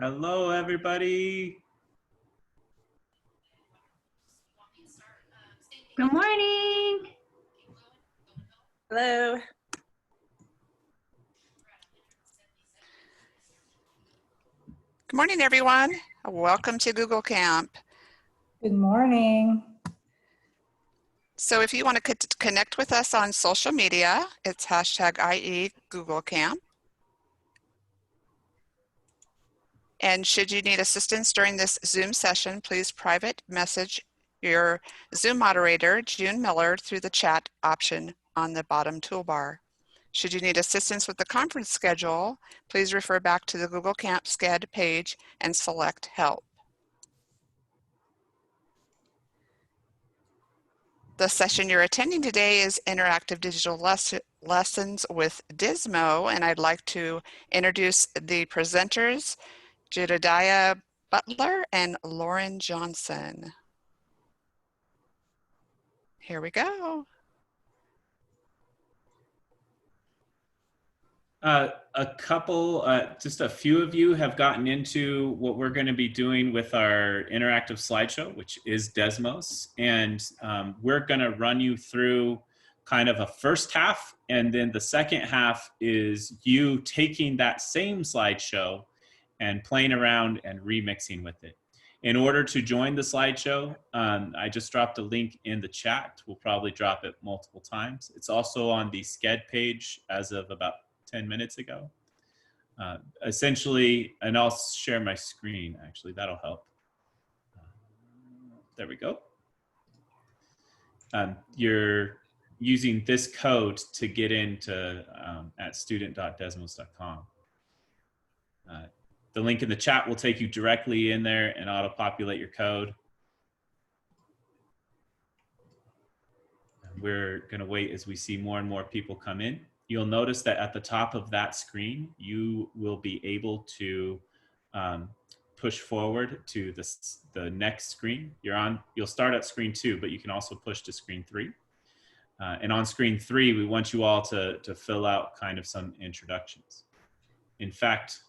Hello, everybody. Good morning. Hello. Good morning, everyone. Welcome to Google Camp. Good morning. So if you want to connect with us on social media, it's #IE Google Camp. And should you need assistance during this Zoom session, please private message your Zoom moderator, June Miller, through the chat option on the bottom toolbar. Should you need assistance with the conference schedule, please refer back to the Google Camp Sched page and select Help. The session you're attending today is Interactive Digital Lessons with Desmo, and I'd like to introduce the presenters, Jedidiah Butler and Lauren Johnson. Here we go. Just a few of you have gotten into what we're going to be doing with our interactive slideshow, which is Desmos. And we're going to run you through kind of a first half. And then the second half is you taking that same slideshow and playing around and remixing with it. In order to join the slideshow, I just dropped a link in the chat. We'll probably drop it multiple times. It's also on the Sched page as of about 10 minutes ago. Essentially, and I'll share my screen, actually, that'll help. There we go. You're using this code to get into at student.desmos.com. The link in the chat will take you directly in there and auto-populate your code. We're gonna wait as we see more and more people come in. You'll notice that at the top of that screen, you will be able to push forward to the next screen. You'll start at screen 2, but you can also push to screen 3. And on screen 3, we want you all to fill out kind of some introductions. In fact,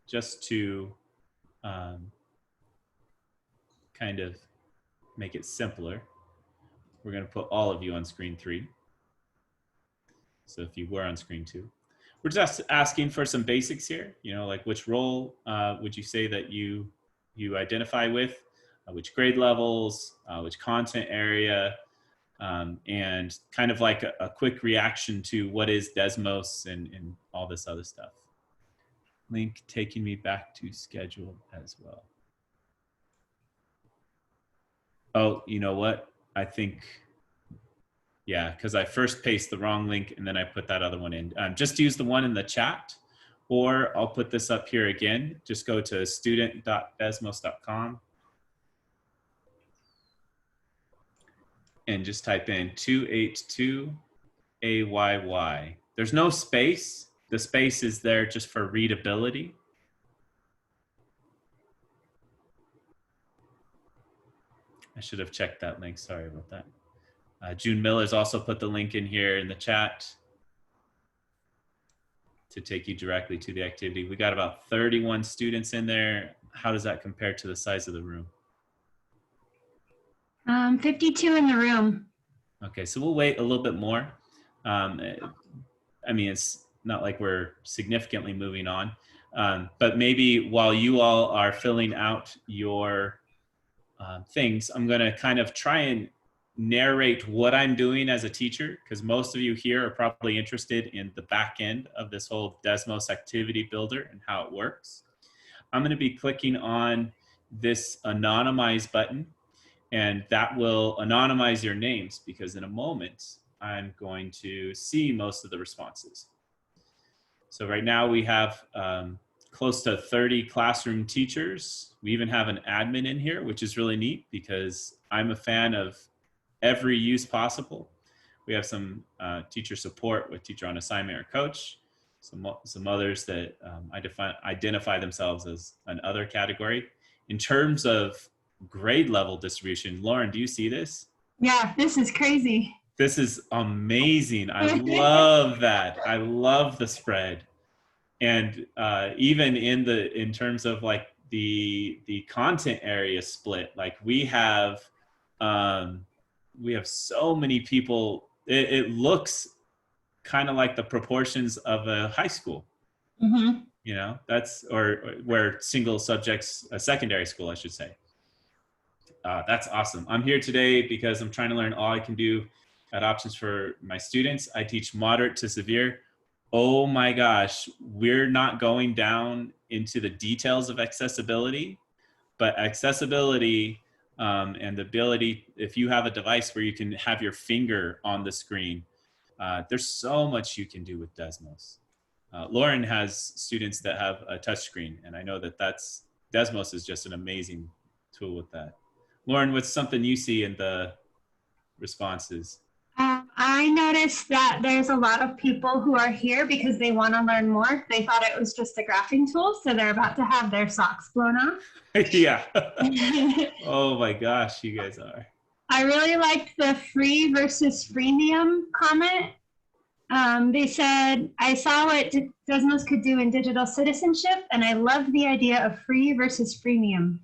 just to kind of make it simpler, we're going to put all of you on screen 3. So if you were on screen 2, we're just asking for some basics here. You know, like which role would you say that you identify with, which grade levels, which content area, and kind of like a quick reaction to what is Desmos and all this other stuff. Link taking me back to schedule as well. Oh, you know what? I think, yeah, because I first pasted the wrong link and then I put that other one in. Just use the one in the chat, or I'll put this up here again. Just go to student.desmos.com and just type in 282 AYY. There's no space. The space is there just for readability. I should have checked that link. Sorry about that. June Miller's also put the link in here in the chat to take you directly to the activity. We got about 31 students in there. How does that compare to the size of the room? 52 in the room. Okay, so we'll wait a little bit more. I mean, it's not like we're significantly moving on, but maybe while you all are filling out your things, I'm gonna kind of try and narrate what I'm doing as a teacher, because most of you here are probably interested in the back end of this whole Desmos activity builder and how it works. I'm gonna be clicking on this anonymize button, and that will anonymize your names, because in a moment, I'm going to see most of the responses. So right now we have close to 30 classroom teachers. We even have an admin in here, which is really neat because I'm a fan of every use possible. We have some teacher support with teacher on assignment or coach, some others that identify themselves as an other category. In terms of grade level distribution, Lauren, do you see this? Yeah, this is crazy. This is amazing. I love that. I love the spread. And even in terms of like the content area split, like we have so many people. It looks kind of like the proportions of a high school. Mm-hmm. You know, that's or where single subjects, a secondary school, I should say. That's awesome. I'm here today because I'm trying to learn all I can do at options for my students. I teach moderate to severe. Oh my gosh, we're not going down into the details of accessibility, but accessibility and the ability, if you have a device where you can have your finger on the screen, there's so much you can do with Desmos. Lauren has students that have a touch screen, and I know that Desmos is just an amazing tool with that. Lauren, what's something you see in the responses? I noticed that there's a lot of people who are here because they want to learn more. They thought it was just a graphing tool, so they're about to have their socks blown off. Yeah. Oh my gosh, you guys are. I really liked the free versus freemium comment. They said, I saw what Desmos could do in digital citizenship, and I love the idea of free versus freemium.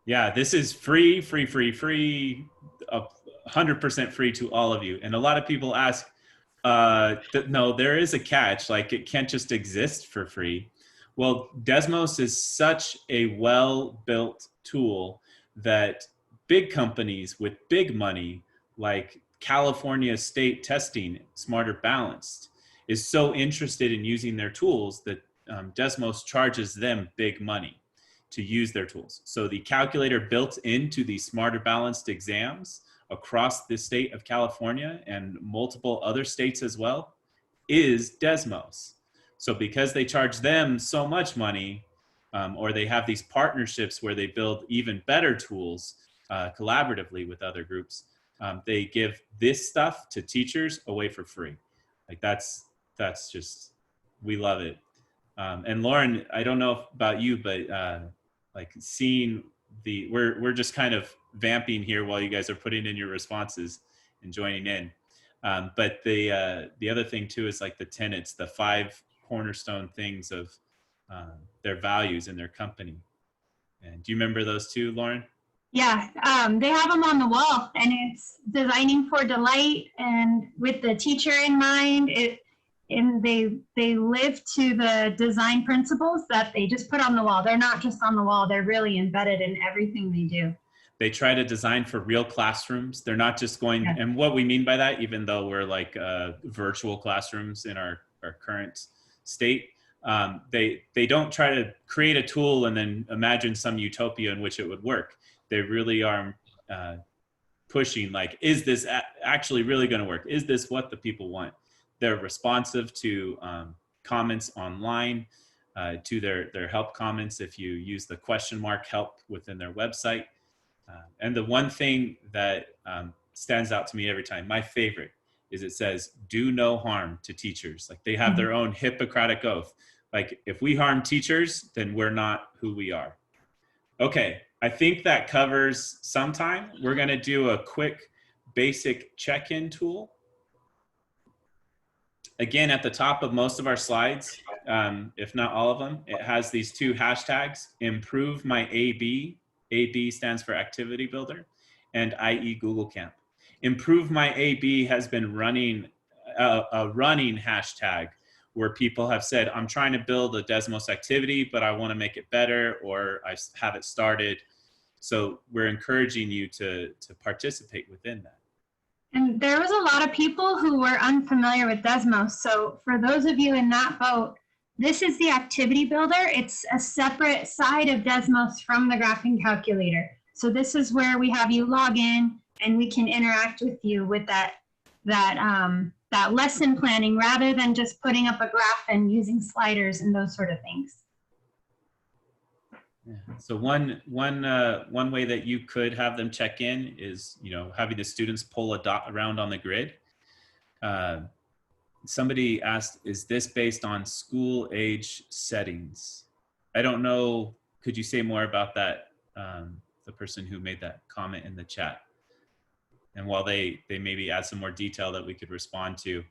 Yeah, this is free, 100% free to all of you. And a lot of people ask, no, there is a catch. Like, it can't just exist for free. Well, Desmos is such a well-built tool that big companies with big money, like California State Testing, Smarter Balanced, is so interested in using their tools that Desmos charges them big money to use their tools. So the calculator built into the Smarter Balanced exams across the state of California and multiple other states as well is Desmos. So because they charge them so much money, or they have these partnerships where they build even better tools collaboratively with other groups, they give this stuff to teachers away for free. Like that's just, we love it. And Lauren, I don't know about you, but like seeing we're just kind of vamping here while you guys are putting in your responses and joining in. But the other thing too is like the tenets, the 5 cornerstone things of their values in their company. And do you remember those too, Lauren? Yeah, they have them on the wall, and it's designing for delight and with the teacher in mind. And they live to the design principles that they just put on the wall. They're not just on the wall, they're really embedded in everything they do. They try to design for real classrooms. They're not just going, yeah. And what we mean by that, even though we're like virtual classrooms in our current state, they don't try to create a tool and then imagine some utopia in which it would work. They really are pushing like, is this actually really going to work? Is this what the people want? They're responsive to comments online, to their help comments if you use the question mark help within their website. And the one thing that stands out to me every time, my favorite, is it says, do no harm to teachers. Like they have their own Hippocratic oath. Like if we harm teachers, then we're not who we are. Okay, I think that covers some time. We're gonna do a quick basic check-in tool. Again, at the top of most of our slides, if not all of them, it has these 2 hashtags, improve my AB. AB stands for Activity Builder, and IE Google Camp. Improve my AB has been running a running hashtag where people have said, I'm trying to build a Desmos activity, but I want to make it better, or I have it started. So we're encouraging you to participate within that. And there was a lot of people who were unfamiliar with Desmos. So for those of you in that boat, this is the activity builder. It's a separate side of Desmos from the graphing calculator. So this is where we have you log in and we can interact with you with that lesson planning rather than just putting up a graph and using sliders and those sort of things. Yeah. So one way that you could have them check in is, having the students pull a dot around on the grid. Somebody asked, is this based on school age settings? I don't know. Could you say more about that? The person who made that comment in the chat. And while they maybe add some more detail that we could respond to.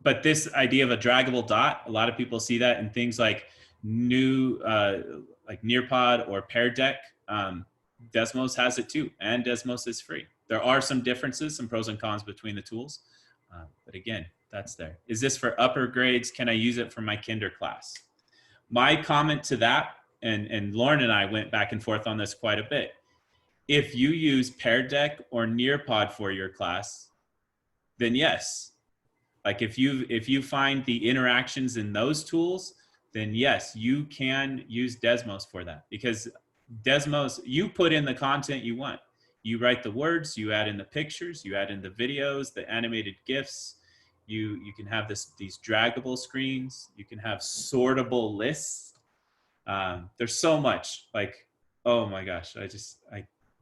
but this idea of a draggable dot, a lot of people see that in things like like Nearpod or Pear Deck. Desmos has it too, and Desmos is free. There are some differences, some pros and cons between the tools, but again, that's there. Is this for upper grades? Can I use it for my kinder class? My comment to that, and Lauren and I went back and forth on this quite a bit. If you use Pear Deck or Nearpod for your class, then yes. Like if you find the interactions in those tools, then yes, you can use Desmos for that, because Desmos, you put in the content you want. You write the words, you add in the pictures, you add in the videos, the animated GIFs. You can have these draggable screens. You can have sortable lists. There's so much, like, oh my gosh,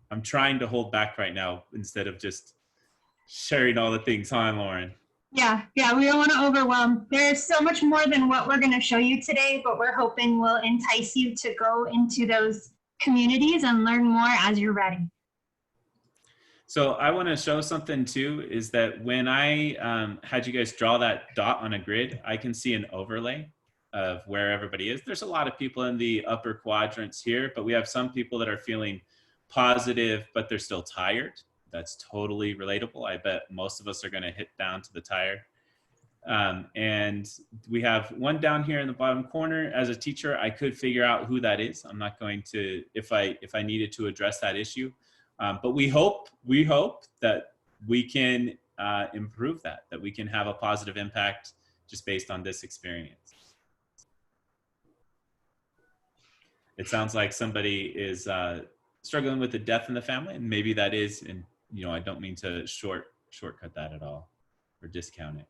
I'm trying to hold back right now instead of just sharing all the things. Hi, Lauren. Yeah, we don't want to overwhelm. There's so much more than what we're going to show you today, but we're hoping will entice you to go into those communities and learn more as you're ready. So I want to show something too, is that when I had you guys draw that dot on a grid, I can see an overlay of where everybody is. There's a lot of people in the upper quadrants here, but we have some people that are feeling positive, but they're still tired. That's totally relatable. I bet most of us are going to hit down to the tired. And we have one down here in the bottom corner. As a teacher, I could figure out who that is. I'm not going to, if I needed to address that issue. But we hope that we can improve that we can have a positive impact just based on this experience. It sounds like somebody is struggling with a death in the family, and maybe that is, and I don't mean to shortcut that at all or discount it.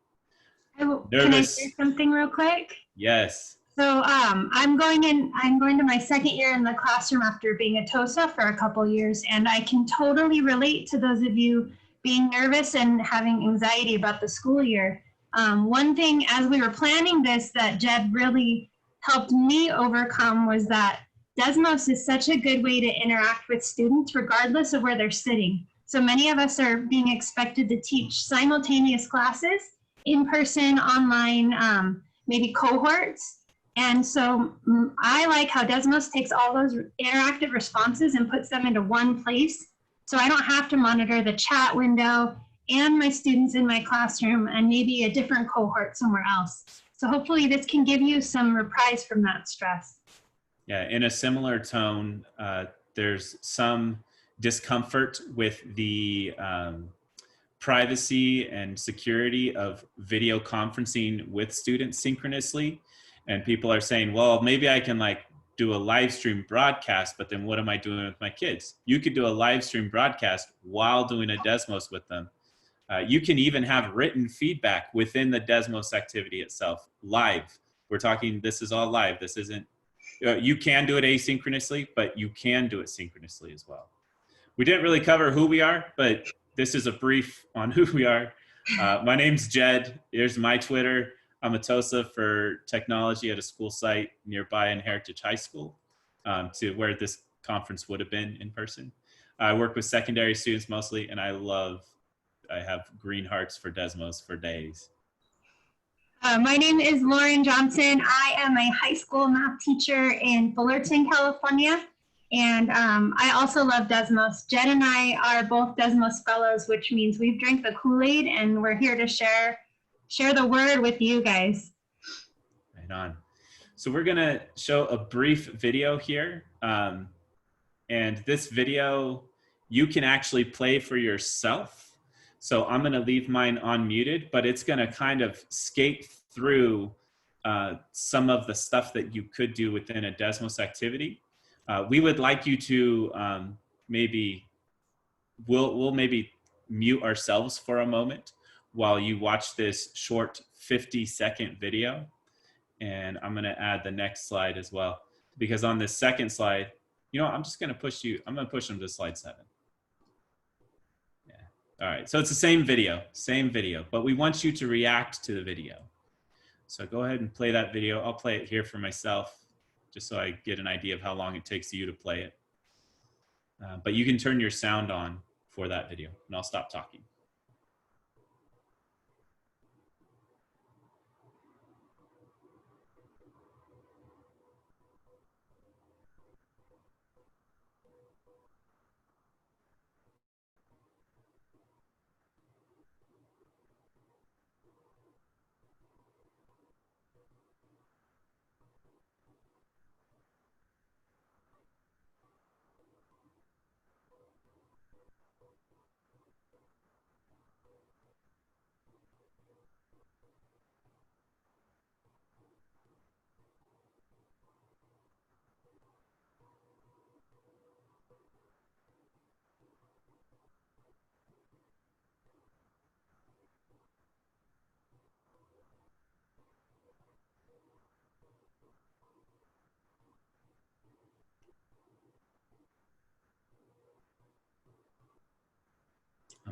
Can I say something real quick? Yes. So I'm going to my second year in the classroom after being a TOSA for a couple years, and I can totally relate to those of you being nervous and having anxiety about the school year. One thing as we were planning this that Jed really helped me overcome was that Desmos is such a good way to interact with students regardless of where they're sitting. So many of us are being expected to teach simultaneous classes, in person, online, maybe cohorts. And so I like how Desmos takes all those interactive responses and puts them into one place. So I don't have to monitor the chat window and my students in my classroom and maybe a different cohort somewhere else. So hopefully this can give you some reprise from that stress. Yeah, in a similar tone, there's some discomfort with the privacy and security of video conferencing with students synchronously. And people are saying, well, maybe I can do a live stream broadcast, but then what am I doing with my kids? You could do a live stream broadcast while doing a Desmos with them. You can even have written feedback within the Desmos activity itself, live. We're talking, this is all live. This isn't, you can do it asynchronously, but you can do it synchronously as well. We didn't really cover who we are, but this is a brief on who we are. My name's Jed. Here's my Twitter. I'm a TOSA for technology at a school site nearby in Heritage High School, to where this conference would have been in person. I work with secondary students mostly, and I have green hearts for Desmos for days. My name is Lauren Johnson. I am a high school math teacher in Fullerton, California. And I also love Desmos. Jed and I are both Desmos fellows, which means we've drank the Kool-Aid and we're here to share the word with you guys. Right on. So we're gonna show a brief video here. And this video, you can actually play for yourself. So I'm gonna leave mine unmuted, but it's gonna kind of skate through some of the stuff that you could do within a Desmos activity. We would like you to we'll maybe mute ourselves for a moment while you watch this short 50-second video. And I'm gonna add the next slide as well, because on this second slide, I'm just gonna push them to slide 7. Yeah, all right, so it's the same video, but we want you to react to the video. So go ahead and play that video. I'll play it here for myself, just so I get an idea of how long it takes you to play it. But you can turn your sound on for that video, and I'll stop talking.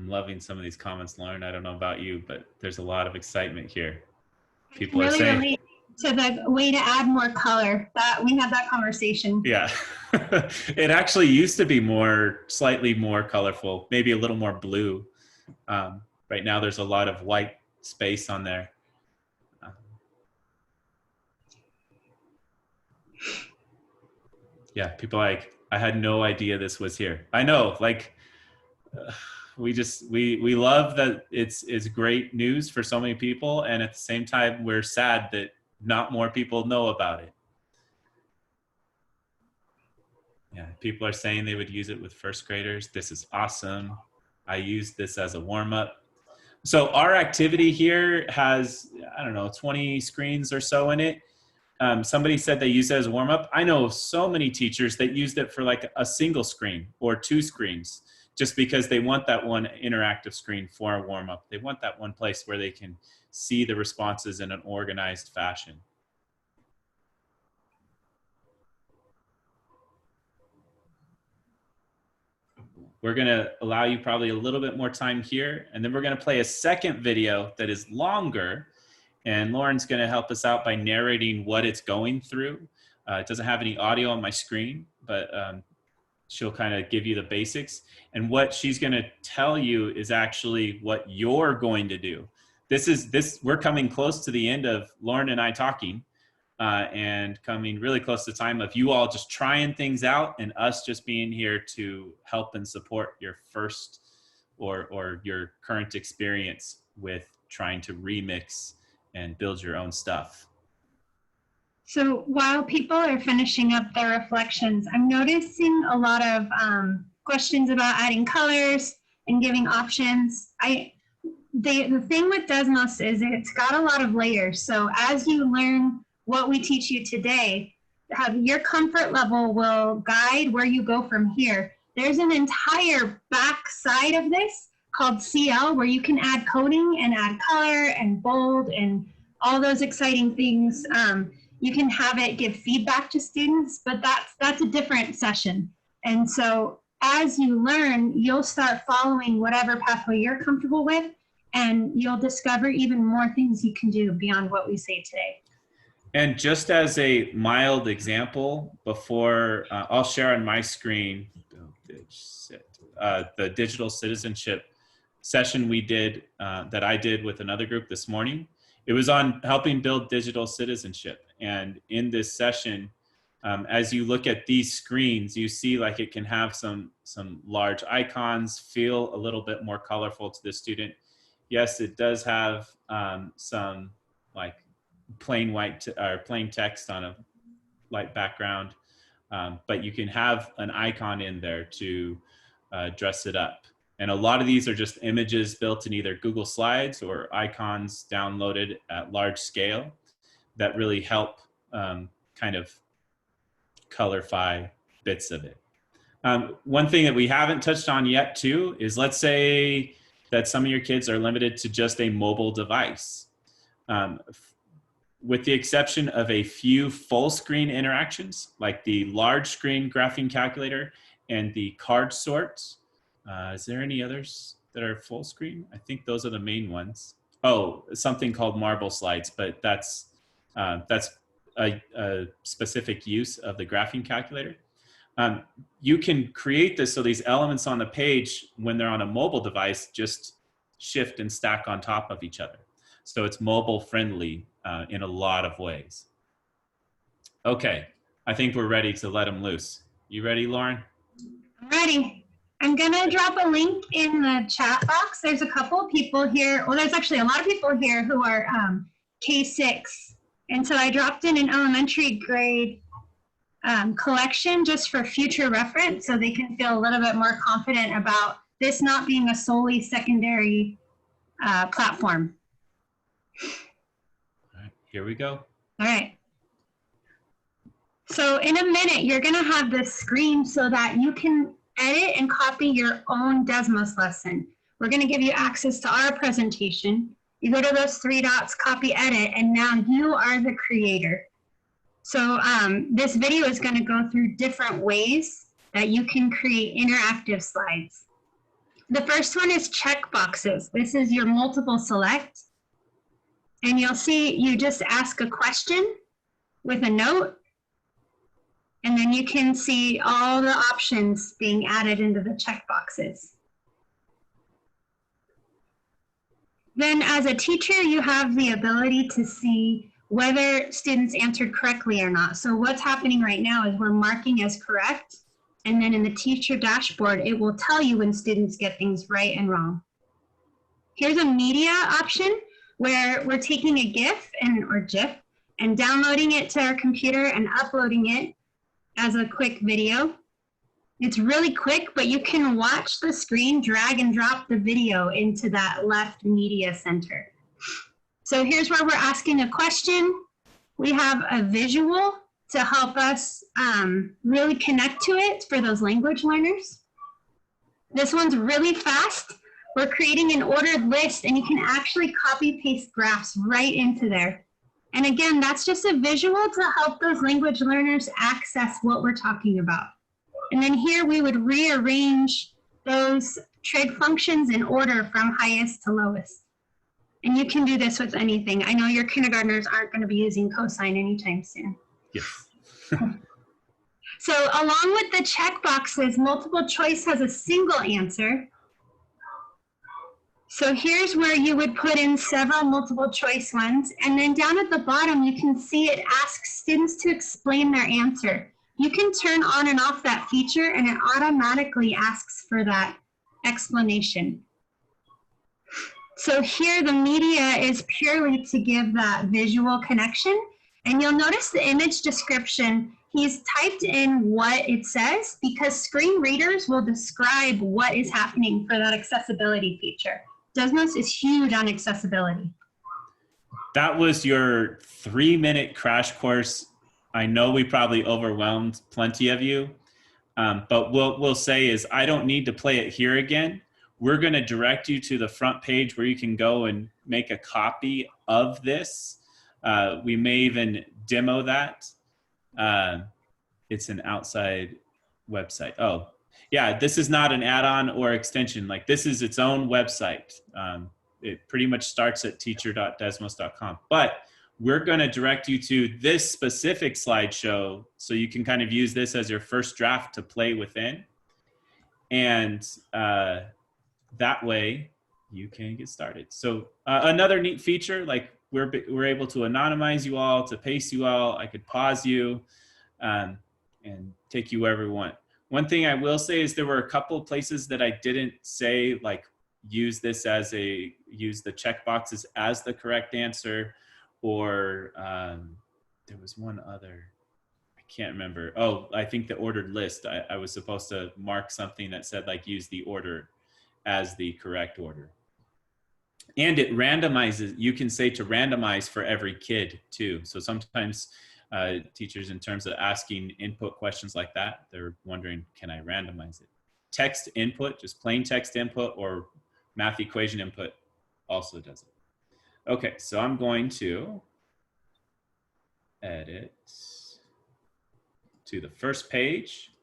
I'm loving some of these comments, Lauren. I don't know about you, but there's a lot of excitement here. I can People are really saying, relate to the way to add more color. That we had that conversation. yeah. It actually used to be slightly more colorful, maybe a little more blue. Right now there's a lot of white space on there. Yeah, people are like, I had no idea this was here. I know, like, we love that it's great news for so many people, and at the same time we're sad that not more people know about it. Yeah, people are saying they would use it with first graders. This is awesome. I used this as a warm-up. So our activity here has, I don't know, 20 screens or so in it. Somebody said they use it as a warm-up. I know so many teachers that used it for like a single screen or 2 screens, just because they want that one interactive screen for a warm-up. They want that one place where they can see the responses in an organized fashion. We're gonna allow you probably a little bit more time here, and then we're gonna play a second video that is longer, and Lauren's gonna help us out by narrating what it's going through. It doesn't have any audio on my screen, but she'll kind of give you the basics. And what she's gonna tell you is actually what you're going to do. We're coming close to the end of Lauren and I talking, and coming really close to time of you all just trying things out and us just being here to help and support your first or your current experience with trying to remix and build your own stuff. So while people are finishing up their reflections, I'm noticing a lot of questions about adding colors and giving options. The thing with Desmos is it's got a lot of layers. So as you learn what we teach you today, your comfort level will guide where you go from here. There's an entire back side of this called CL where you can add coding and add color and bold and all those exciting things. You can have it give feedback to students, but that's a different session. And so as you learn, you'll start following whatever pathway you're comfortable with, and you'll discover even more things you can do beyond what we say today. And just as a mild example, before I'll share on my screen the digital citizenship session we did, that I did with another group this morning. It was on helping build digital citizenship. And in this session, as you look at these screens, you see like it can have some large icons, feel a little bit more colorful to the student. Yes, it does have some like plain white or plain text on a light background, but you can have an icon in there to dress it up. And a lot of these are just images built in either Google Slides or icons downloaded at large scale that really help kind of colorify bits of it. One thing that we haven't touched on yet too is, let's say that some of your kids are limited to just a mobile device. With the exception of a few full screen interactions, like the large screen graphing calculator and the card sorts. Is there any others that are full screen? I think those are the main ones. Oh, something called marble slides, but that's a specific use of the graphing calculator. You can create this so these elements on the page, when they're on a mobile device, just shift and stack on top of each other. So it's mobile friendly in a lot of ways. Okay, I think we're ready to let them loose. You ready, Lauren? I'm ready. I'm gonna drop a link in the chat box. There's a couple of people here, well, there's actually a lot of people here who are K6. And so I dropped in an elementary grade collection just for future reference, so they can feel a little bit more confident about this not being a solely secondary platform. All right, here we go. All right. So in a minute, you're gonna have this screen so that you can edit and copy your own Desmos lesson. We're gonna give you access to our presentation. You go to those 3 dots, copy, edit, and now you are the creator. So this video is gonna go through different ways that you can create interactive slides. The first one is check boxes. This is your multiple select. And you'll see you just ask a question with a note. And then you can see all the options being added into the check boxes. Then as a teacher, you have the ability to see whether students answered correctly or not. So what's happening right now is we're marking as correct. And then in the teacher dashboard, it will tell you when students get things right and wrong. Here's a media option where we're taking a GIF or GIF and downloading it to our computer and uploading it as a quick video. It's really quick, but you can watch the screen, drag and drop the video into that left media center. So here's where we're asking a question. We have a visual to help us really connect to it for those language learners. This one's really fast. We're creating an ordered list, and you can actually copy paste graphs right into there. And again, that's just a visual to help those language learners access what we're talking about. And then here we would rearrange those trig functions in order from highest to lowest. And you can do this with anything. I know your kindergartners aren't going to be using cosine anytime soon. Yes. So along with the check boxes, multiple choice has a single answer. So here's where you would put in several multiple choice ones. And then down at the bottom, you can see it asks students to explain their answer. You can turn on and off that feature, and it automatically asks for that explanation. So here the media is purely to give that visual connection. And you'll notice the image description, he's typed in what it says because screen readers will describe what is happening for that accessibility feature. Desmos is huge on accessibility. That was your 3-minute crash course. I know we probably overwhelmed plenty of you, but we'll say is I don't need to play it here again. We're going to direct you to the front page where you can go and make a copy of this. We may even demo that. It's an outside website. Oh, yeah, this is not an add-on or extension. Like this is its own website. It pretty much starts at teacher.desmos.com. But we're going to direct you to this specific slideshow so you can kind of use this as your first draft to play within. And that way you can get started. So another neat feature, like we're able to anonymize you all, to pace you all. I could pause you and take you wherever we want. One thing I will say is there were a couple of places that I didn't say, like use the check boxes as the correct answer, or there was one other, I can't remember. Oh, I think the ordered list. I was supposed to mark something that said like use the order as the correct order. And it randomizes, you can say to randomize for every kid too. So sometimes teachers, in terms of asking input questions like that, they're wondering, can I randomize it? Text input, just plain text input, or math equation input also does it. Okay, so I'm going to edit to the first page.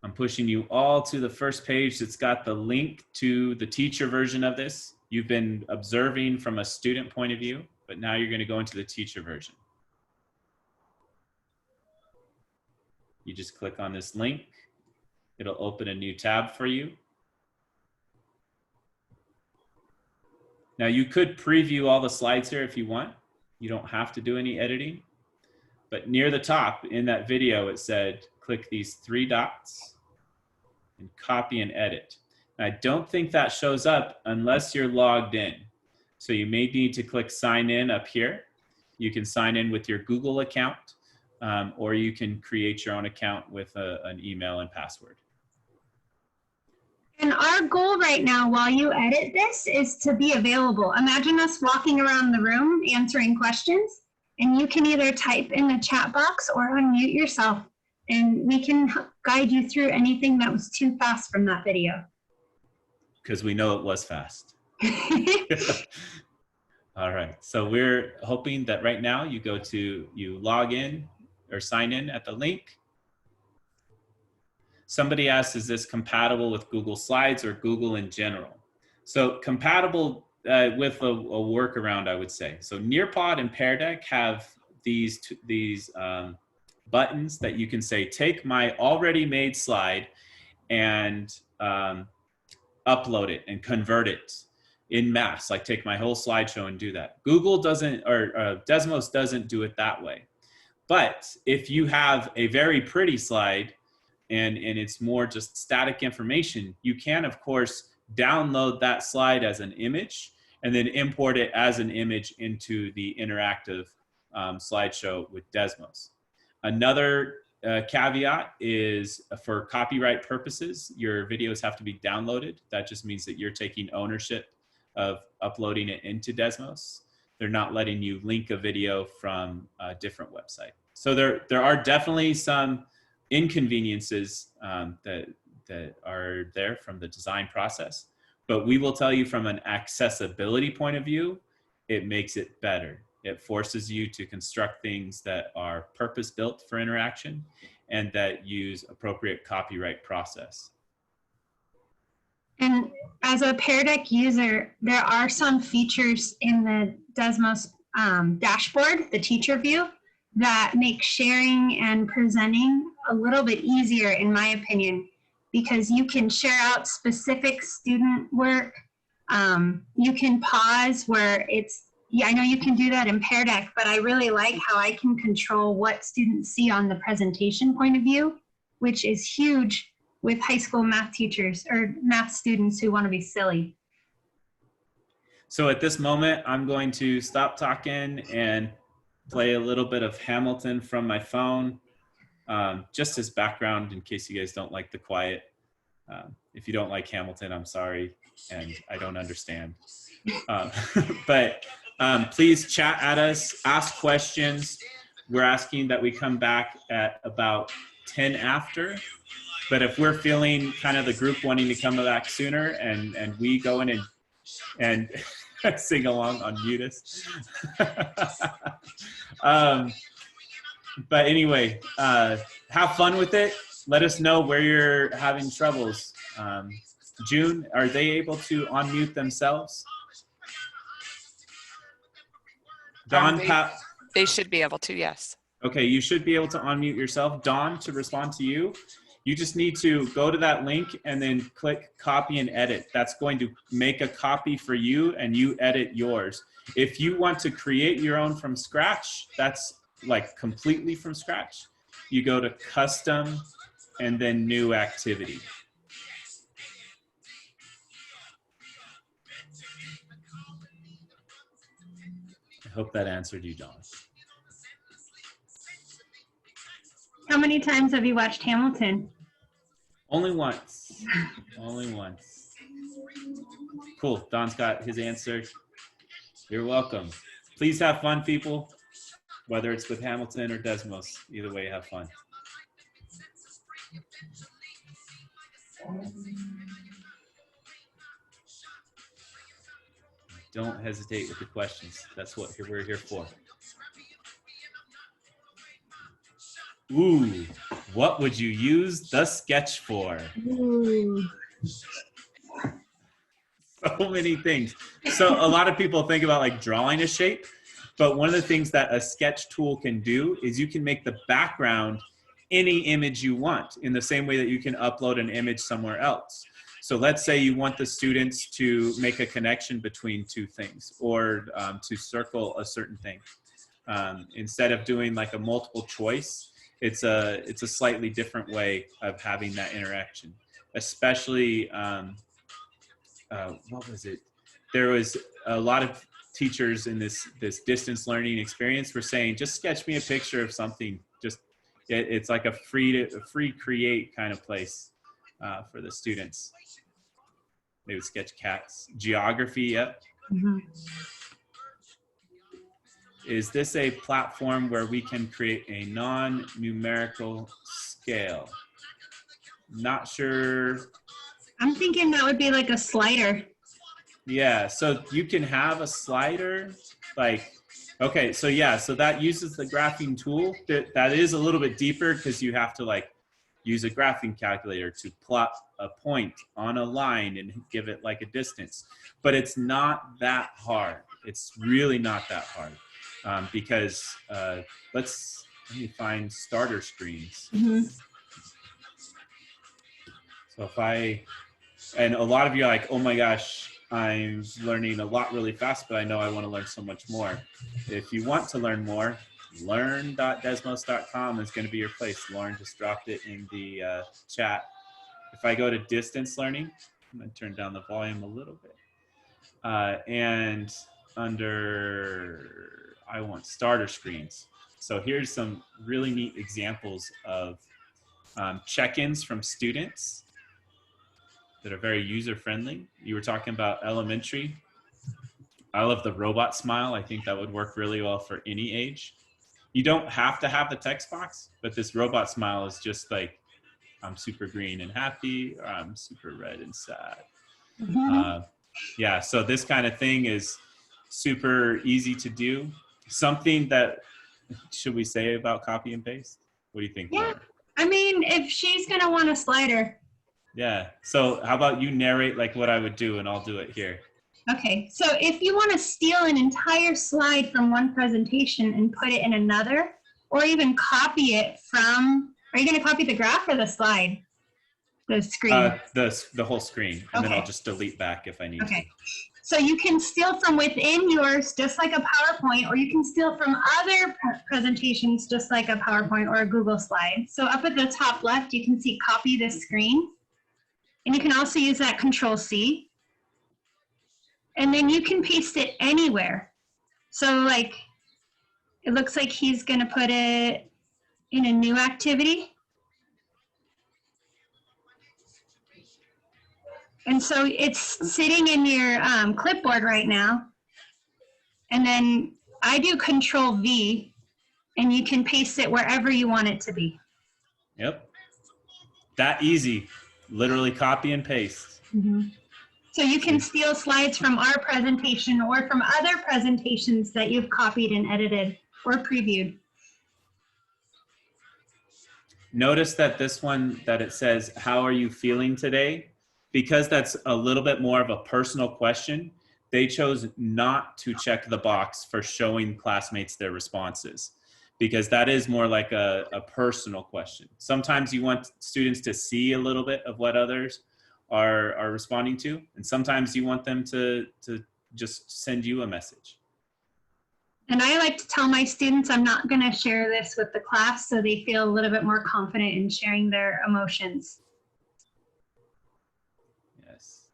I'm pushing you all to the first page that's got the link to the teacher version of this. You've been observing from a student point of view, but now you're going to go into the teacher version. You just click on this link. It'll open a new tab for you. Now you could preview all the slides here if you want. You don't have to do any editing. But near the top in that video, it said, click these 3 dots and copy and edit. And I don't think that shows up unless you're logged in. So you may need to click sign in up here. You can sign in with your Google account, or you can create your own account with an email and password. And our goal right now, while you edit this, is to be available. Imagine us walking around the room answering questions, and you can either type in the chat box or unmute yourself, and we can guide you through anything that was too fast from that video. Because we know it was fast. All right, so we're hoping that right now you log in or sign in at the link. Somebody asked, is this compatible with Google Slides or Google in general? So compatible with a workaround, I would say. So Nearpod and Pear Deck have these buttons that you can say, take my already made slide and upload it and convert it in mass, like take my whole slideshow and do that. Google doesn't, or Desmos doesn't do it that way. But if you have a very pretty slide and it's more just static information, you can, of course, download that slide as an image and then import it as an image into the interactive slideshow with Desmos. Another caveat is for copyright purposes, your videos have to be downloaded. That just means that you're taking ownership of uploading it into Desmos. They're not letting you link a video from a different website. So there are definitely some inconveniences that are there from the design process, but we will tell you from an accessibility point of view, it makes it better. It forces you to construct things that are purpose-built for interaction and that use appropriate copyright process. And as a Pear Deck user, there are some features in the Desmos dashboard, the teacher view, that make sharing and presenting a little bit easier, in my opinion, because you can share out specific student work. You can pause where it's, yeah, I know you can do that in Pear Deck, but I really like how I can control what students see on the presentation point of view, which is huge with high school math teachers or math students who want to be silly. So at this moment, I'm going to stop talking and play a little bit of Hamilton from my phone, just as background in case you guys don't like the quiet. If you don't like Hamilton, I'm sorry, and I don't understand. But please chat at us, ask questions. We're asking that we come back at about 10 after. But if we're feeling kind of the group wanting to come back sooner and we go in and sing along on Mutis. But anyway, have fun with it. Let us know where you're having troubles. June, are they able to unmute themselves? Dawn, they should be able to, yes. Okay, you should be able to unmute yourself. Dawn, to respond to you, you just need to go to that link and then click copy and edit. That's going to make a copy for you and you edit yours. If you want to create your own from scratch, that's like completely from scratch. You go to custom and then new activity. I hope that answered you, Dawn. How many times have you watched Hamilton? Only once. Only once. Cool. Don's got his answer. You're welcome. Please have fun, people. Whether it's with Hamilton or Desmos, either way, have fun. Don't hesitate with the questions. That's what we're here for. Ooh, what would you use the sketch for? Ooh. So many things. So a lot of people think about like drawing a shape, but one of the things that a sketch tool can do is you can make the background any image you want in the same way that you can upload an image somewhere else. So let's say you want the students to make a connection between two things or to circle a certain thing. Instead of doing like a multiple choice, it's a slightly different way of having that interaction, especially, what was it? There was a lot of teachers in this distance learning experience were saying, just sketch me a picture of something. Just, it's like a free create kind of place for the students. They would sketch cats. Geography, yep. Mm-hmm. Is this a platform where we can create a non-numerical scale? Not sure. I'm thinking that would be like a slider. Yeah, so you can have a slider, like, okay, so yeah, so that uses the graphing tool. That is a little bit deeper because you have to like use a graphing calculator to plot a point on a line and give it like a distance. But it's not that hard. It's really not that hard because let me find starter screens. So and a lot of you are like, oh my gosh, I'm learning a lot really fast, but I know I want to learn so much more. If you want to learn more, learn.desmos.com is going to be your place. Lauren just dropped it in the chat. If I go to distance learning, I'm going to turn down the volume a little bit. And under, I want starter screens. So here's some really neat examples of check-ins from students that are very user-friendly. You were talking about elementary. I love the robot smile. I think that would work really well for any age. You don't have to have the text box, but this robot smile is just like, I'm super green and happy, or I'm super red and sad. Yeah, so this kind of thing is super easy to do. Something that, should we say about copy and paste? What do you think, Yeah, Laura? I mean, if she's gonna want a slider. Yeah, so how about you narrate like what I would do and I'll do it here. Okay, so if you want to steal an entire slide from one presentation and put it in another, or even copy it from, are you going to copy the graph or the slide? The screen? The whole screen, and then Okay. I'll just delete back if I need Okay, so you can steal from within yours just like a PowerPoint, or you can steal from other presentations just like a PowerPoint or a Google slide. So up at the top left, you can see copy this screen. And you can also use that Control-C. And then you can paste it anywhere. So like, it looks like he's gonna put it in a new activity. And so it's sitting in your clipboard right now. And then I do Control-V, and you can paste it wherever you want it to be. Yep, that easy. Literally copy and paste. So you can steal slides from our presentation or from other presentations that you've copied and edited or previewed. Notice that this one, that it says, how are you feeling today? Because that's a little bit more of a personal question, they chose not to check the box for showing classmates their responses, because that is more like a personal question. Sometimes you want students to see a little bit of what others are responding to, and sometimes you want them to just send you a message. And I like to tell my students I'm not going to share this with the class, so they feel a little bit more confident in sharing their emotions. Yes.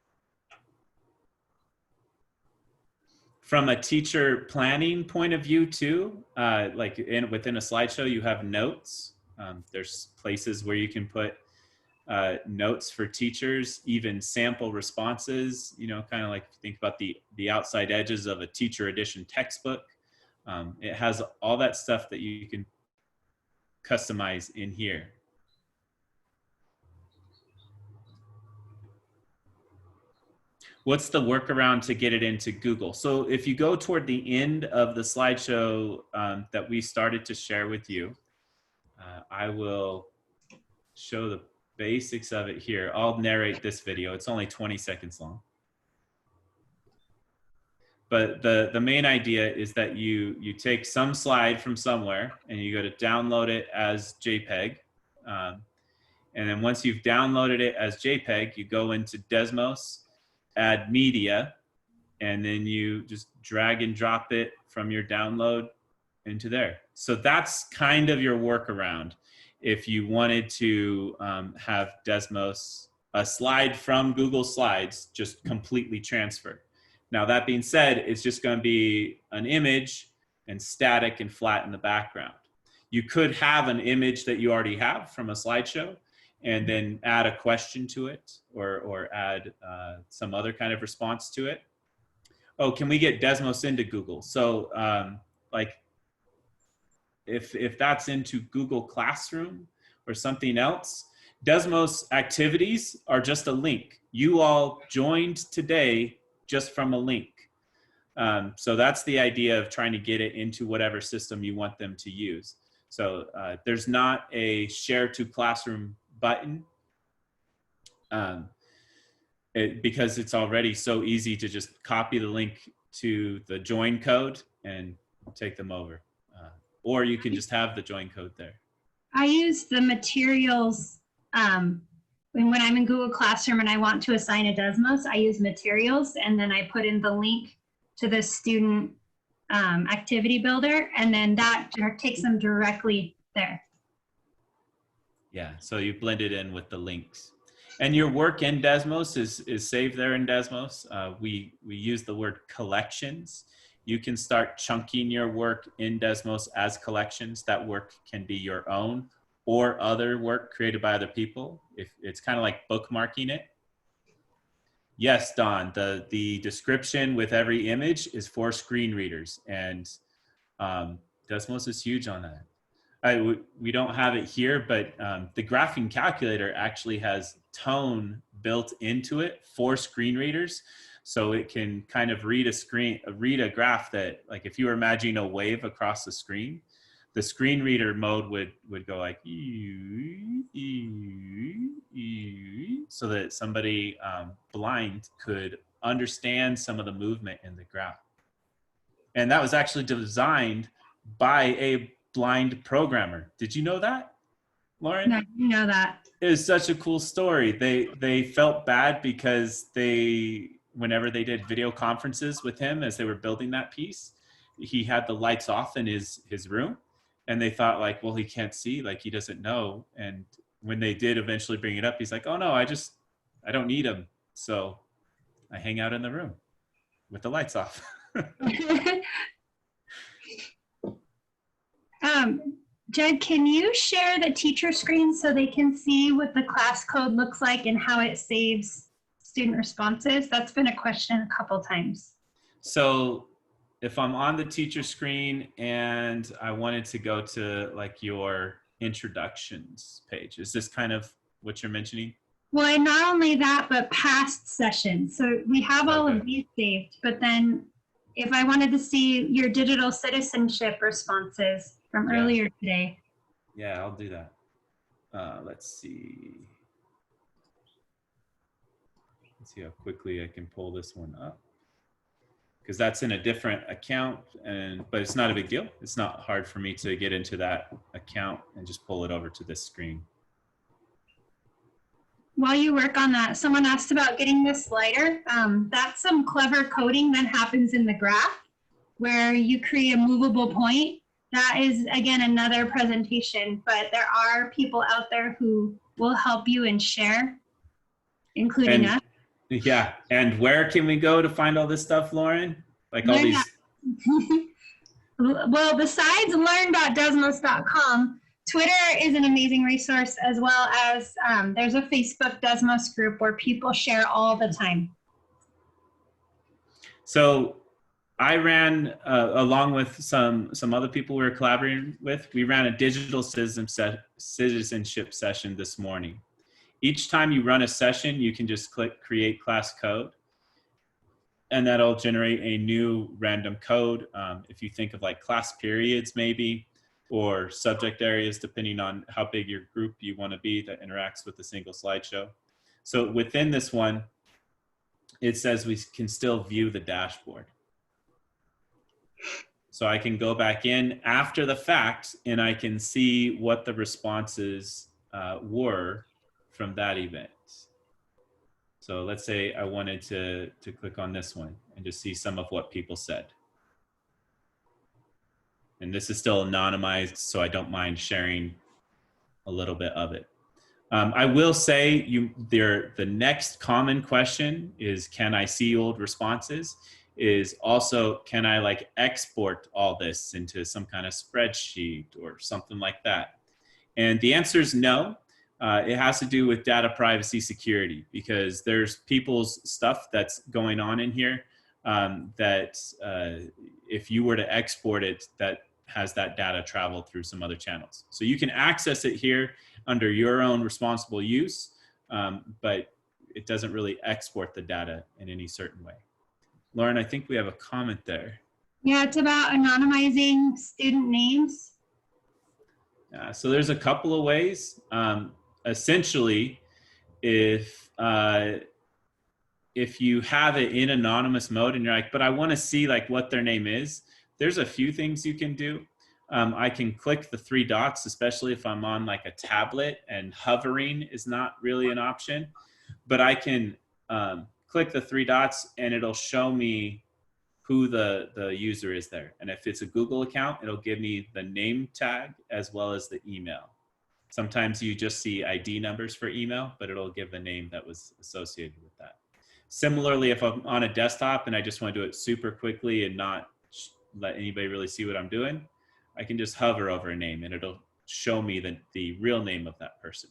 From a teacher planning point of view too, like within a slideshow, you have notes. There's places where you can put notes for teachers, even sample responses, you know, kind of like think about the outside edges of a teacher edition textbook. It has all that stuff that you can customize in here. What's the workaround to get it into Google? So if you go toward the end of the slideshow that we started to share with you, I will show the basics of it here. I'll narrate this video. It's only 20 seconds long. But the main idea is that you take some slide from somewhere and you go to download it as JPEG. And then once you've downloaded it as JPEG, you go into Desmos, add media, and then you just drag and drop it from your download into there. So that's kind of your workaround. If you wanted to have Desmos, a slide from Google Slides, just completely transferred. Now, that being said, it's just going to be an image and static and flat in the background. You could have an image that you already have from a slideshow and then add a question to it or add some other kind of response to it. Oh, can we get Desmos into Google? So like if that's into Google Classroom or something else, Desmos activities are just a link. You all joined today just from a link. So that's the idea of trying to get it into whatever system you want them to use. So there's not a share to classroom button. Because it's already so easy to just copy the link to the join code and take them over. Or you can just have the join code there. I use the materials when I'm in Google Classroom and I want to assign a Desmos, I use materials and then I put in the link to the student activity builder, and then that takes them directly there. Yeah, so you blend it in with the links. And your work in Desmos is saved there in Desmos. We use the word collections. You can start chunking your work in Desmos as collections. That work can be your own or other work created by other people. If it's kind of like bookmarking it. Yes, Don, the description with every image is for screen readers, and Desmos is huge on that. We don't have it here, but the graphing calculator actually has tone built into it for screen readers. So it can kind of read a graph that, like if you were imagining a wave across the screen reader mode would go like, so that somebody blind could understand some of the movement in the graph. And that was actually designed by a blind programmer. Did you know that, Lauren? No, you know that. It was such a cool story. They felt bad because whenever they did video conferences with him as they were building that piece, he had the lights off in his room, and they thought like, well, he can't see, like he doesn't know. And when they did eventually bring it up, he's like, oh no, I don't need him. So I hang out in the room with the lights off. Jed, can you share the teacher screen so they can see what the class code looks like and how it saves student responses? That's been a question a couple times. So if I'm on the teacher screen and I wanted to go to like your introductions page, is this kind of what you're mentioning? Well, and not only that, but past sessions. So we have all of these saved, but then if I wanted to see your digital citizenship responses from earlier today. Yeah, I'll do that. Let's see. Let's see how quickly I can pull this one up. Because that's in a different account, but it's not a big deal. It's not hard for me to get into that account and just pull it over to this screen. While you work on that, someone asked about getting this slider. That's some clever coding that happens in the graph where you create a movable point. That is, again, another presentation, but there are people out there who will help you and share, including us. Yeah, and where can we go to find all this stuff, Lauren? Like all these. Well, besides learn.desmos.com, Twitter is an amazing resource, as well as there's a Facebook Desmos group where people share all the time. So I ran, along with some other people we were collaborating with, we ran a digital citizenship session this morning. Each time you run a session, you can just click create class code, and that'll generate a new random code. If you think of like class periods maybe, or subject areas, depending on how big your group you want to be that interacts with a single slideshow. So within this one, it says we can still view the dashboard. So I can go back in after the fact and I can see what the responses were from that event. So let's say I wanted to click on this one and just see some of what people said. And this is still anonymized, so I don't mind sharing a little bit of it. I will say the next common question is, can I see old responses? Is also, can I like export all this into some kind of spreadsheet or something like that? And the answer is no. It has to do with data privacy security, because there's people's stuff that's going on in here that if you were to export it, that has that data travel through some other channels. So you can access it here under your own responsible use, but it doesn't really export the data in any certain way. Lauren, I think we have a comment there. Yeah, it's about anonymizing student names. So there's a couple of ways. essentially, if you have it in anonymous mode and you're like, but I want to see like what their name is, there's a few things you can do. I can click the three dots, especially if I'm on like a tablet and hovering is not really an option, but I can click the three dots and it'll show me who the user is there. And if it's a Google account, it'll give me the name tag as well as the email. Sometimes you just see ID numbers for email, but it'll give the name that was associated with that. Similarly, if I'm on a desktop and I just want to do it super quickly and not let anybody really see what I'm doing, I can just hover over a name and it'll show me the real name of that person.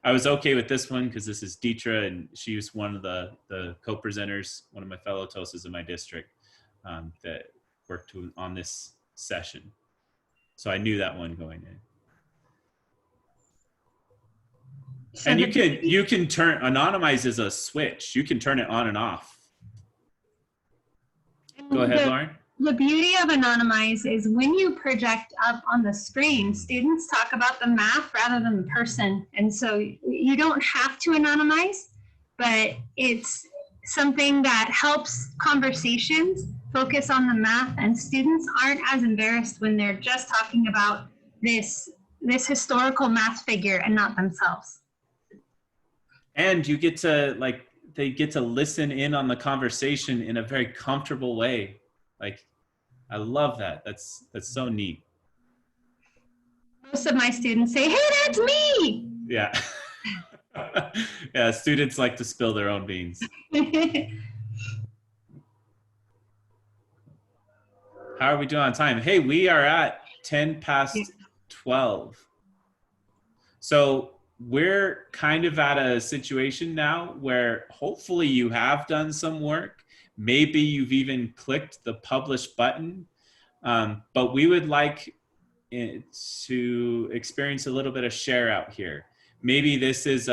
I was okay with this one because this is Deetra, and she's one of the co-presenters, one of my fellow TOSAs in my district that worked on this session. So I knew that one going in. So And you can turn, anonymize as a switch. You can turn it on and off. Go ahead, Lauren. The beauty of Anonymize is when you project up on the screen, students talk about the math rather than the person. And so you don't have to anonymize, but it's something that helps conversations focus on the math, and students aren't as embarrassed when they're just talking about this historical math figure and not themselves. And you get to they get to listen in on the conversation in a very comfortable way. Like, I love that. That's so neat. Most of my students say, "Hey, that's me." Yeah. Yeah, students like to spill their own beans. How are we doing on time? Hey, we are at 10 past 12. So we're kind of at a situation now where hopefully you have done some work. Maybe you've even clicked the publish button, but we would like to experience a little bit of share out here. Maybe this is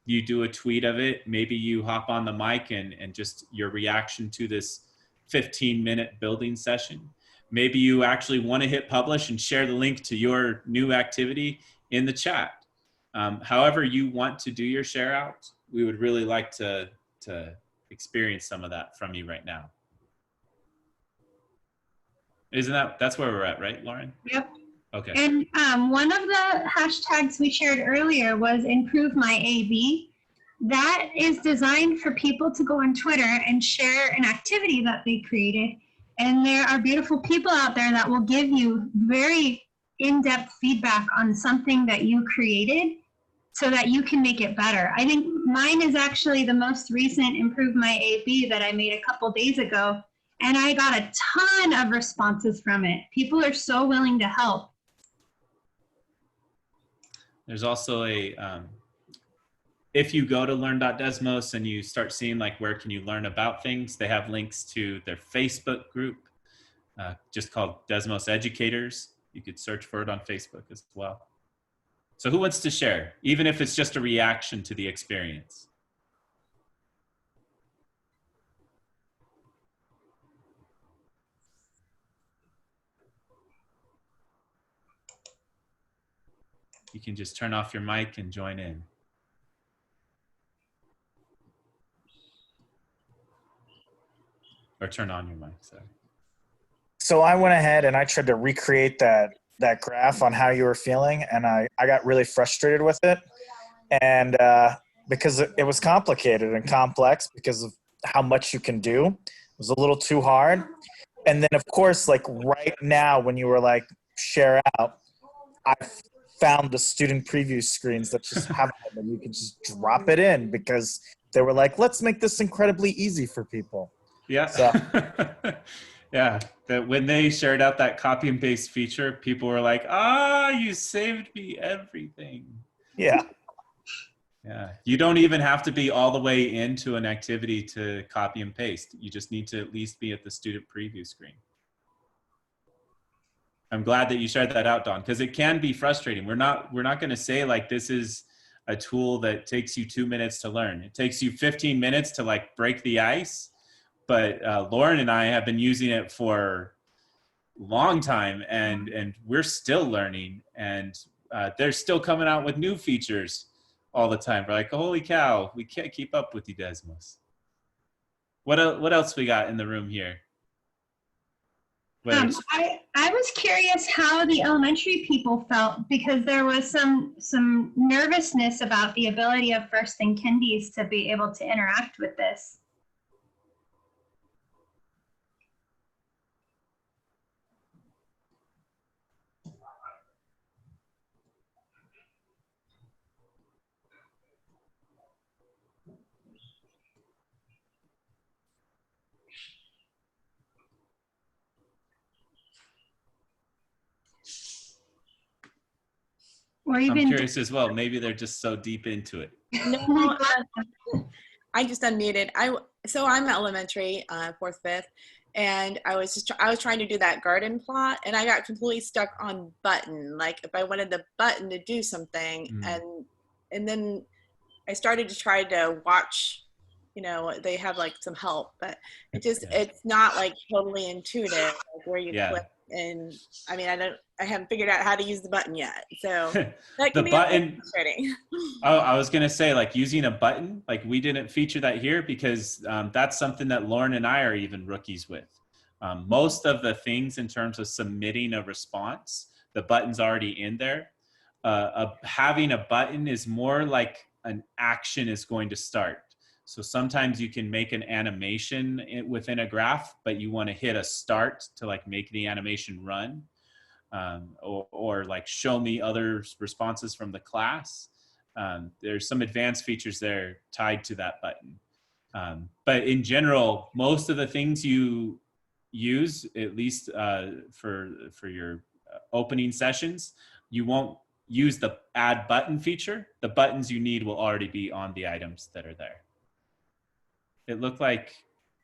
you do a tweet of it. Maybe you hop on the mic and just your reaction to this 15-minute building session. Maybe you actually want to hit publish and share the link to your new activity in the chat. However you want to do your share out, we would really like to experience some of that from you right now. That's where we're at, right, Lauren? Yep. Okay. And one of the hashtags we shared earlier was improve my AB. That is designed for people to go on Twitter and share an activity that they created. And there are beautiful people out there that will give you very in-depth feedback on something that you created so that you can make it better. I think mine is actually the most recent improve my AB that I made a couple days ago. And I got a ton of responses from it. People are so willing to help. There's also if you go to learn.desmos and you start seeing like where can you learn about things, they have links to their Facebook group, just called Desmos Educators. You could search for it on Facebook as well. So who wants to share, even if it's just a reaction to the experience? You can just turn off your mic and join in. Or turn on your mic, sorry. So I went ahead and I tried to recreate that graph on how you were feeling, and I got really frustrated with it. And because it was complicated and complex because of how much you can do. It was a little too hard. And then, of course, like right now when you were like, share out, I found the student preview screens that just have it, and you can just drop it in because they were like, let's make this incredibly easy for people. Yeah. So. Yeah. That when they shared out that copy and paste feature, people were like, you saved me everything. Yeah. Yeah. You don't even have to be all the way into an activity to copy and paste. You just need to at least be at the student preview screen. I'm glad that you shared that out, Dawn, because it can be frustrating. We're not going to say like this is a tool that takes you 2 minutes to learn. It takes you 15 minutes to like break the ice. But Lauren and I have been using it for a long time, and we're still learning. And they're still coming out with new features all the time. We're like, holy cow, we can't keep up with you, Desmos. What else we got in the room here? I was curious how the elementary people felt, because there was some nervousness about the ability of first and kindies to be able to interact with this. Or even I'm curious as well. Maybe they're just so deep into it. No, I just unmuted. So I'm elementary, 4th, 5th, and I was trying to do that garden plot, and I got completely stuck on button. Like if I wanted the button to do something, and then I started to try to watch. You know, they have like some help, but it's not like totally intuitive, like where you click. And I mean, I haven't figured out how to use the button yet. So that can be button, frustrating. Oh, I was going to say, like, using a button, like we didn't feature that here because that's something that Lauren and I are even rookies with. Most of the things in terms of submitting a response, the button's already in there. Having a button is more like an action is going to start. So sometimes you can make an animation within a graph, but you want to hit a start to like make the animation run, or like show me other responses from the class. There's some advanced features there tied to that button. But in general, most of the things you use, at least for your opening sessions, you won't use the add button feature. The buttons you need will already be on the items that are there. It looked like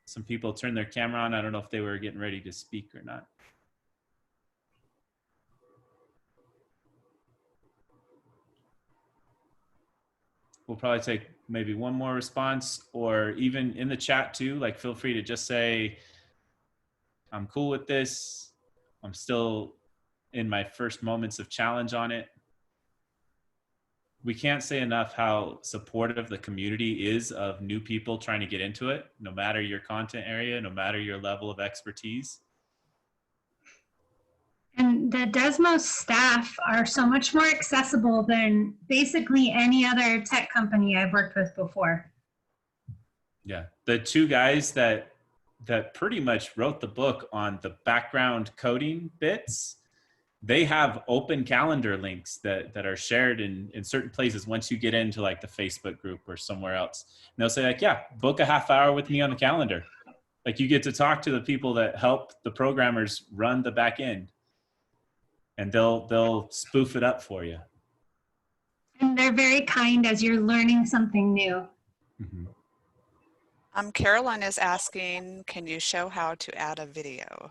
some people turned their camera on. I don't know if they were getting ready to speak or not. We'll probably take maybe one more response, or even in the chat too, like feel free to just say, I'm cool with this. I'm still in my first moments of challenge on it. We can't say enough how supportive the community is of new people trying to get into it, no matter your content area, no matter your level of expertise. And the Desmos staff are so much more accessible than basically any other tech company I've worked with before. Yeah, the two guys that pretty much wrote the book on the background coding bits, they have open calendar links that are shared in certain places once you get into like the Facebook group or somewhere else. And they'll say like, yeah, book a half hour with me on the calendar. Like you get to talk to the people that help the programmers run the back end, and they'll spoof it up for you. And they're very kind as you're learning something new. Mm-hmm. Carolyn is asking, can you show how to add a video?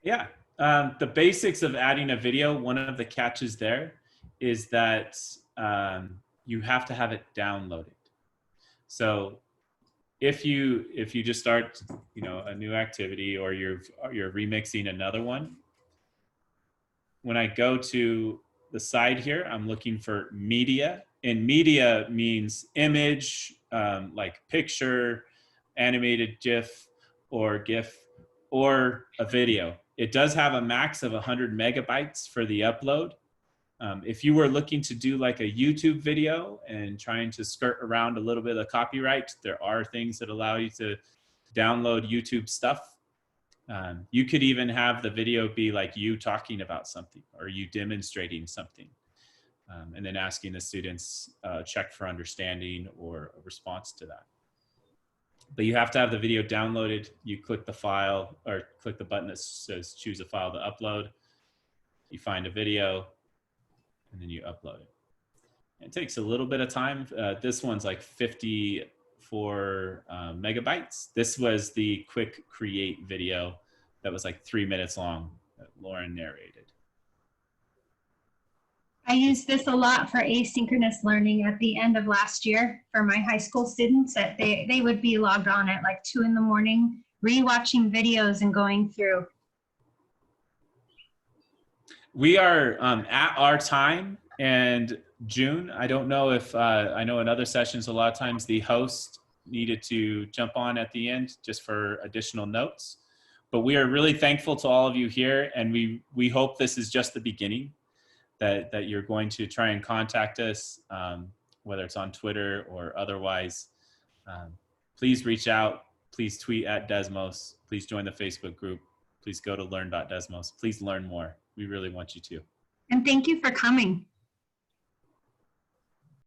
Yeah. The basics of adding a video, one of the catches there is that you have to have it downloaded. So if you just start, a new activity, or you're remixing another one, when I go to the side here, I'm looking for media, and media means image, like picture, animated GIF or GIF, or a video. It does have a max of 100 megabytes for the upload. If you were looking to do like a YouTube video and trying to skirt around a little bit of copyright, there are things that allow you to download YouTube stuff. You could even have the video be like you talking about something, or you demonstrating something, and then asking the students check for understanding or a response to that. But you have to have the video downloaded. You click the file, or click the button that says choose a file to upload. You find a video, and then you upload it. It takes a little bit of time. This one's like 54 megabytes. This was the quick create video that was like 3 minutes long that Lauren narrated. I used this a lot for asynchronous learning at the end of last year for my high school students. That they would be logged on at like 2 in the morning, rewatching videos and going through. We are at our time, and June, I don't know if, I know in other sessions, a lot of times the host needed to jump on at the end just for additional notes. But we are really thankful to all of you here, and we hope this is just the beginning, that you're going to try and contact us, whether it's on Twitter or otherwise. Please reach out. Please tweet at Desmos. Please join the Facebook group. Please go to learn.desmos. Please learn more. We really want you to. And thank you for coming.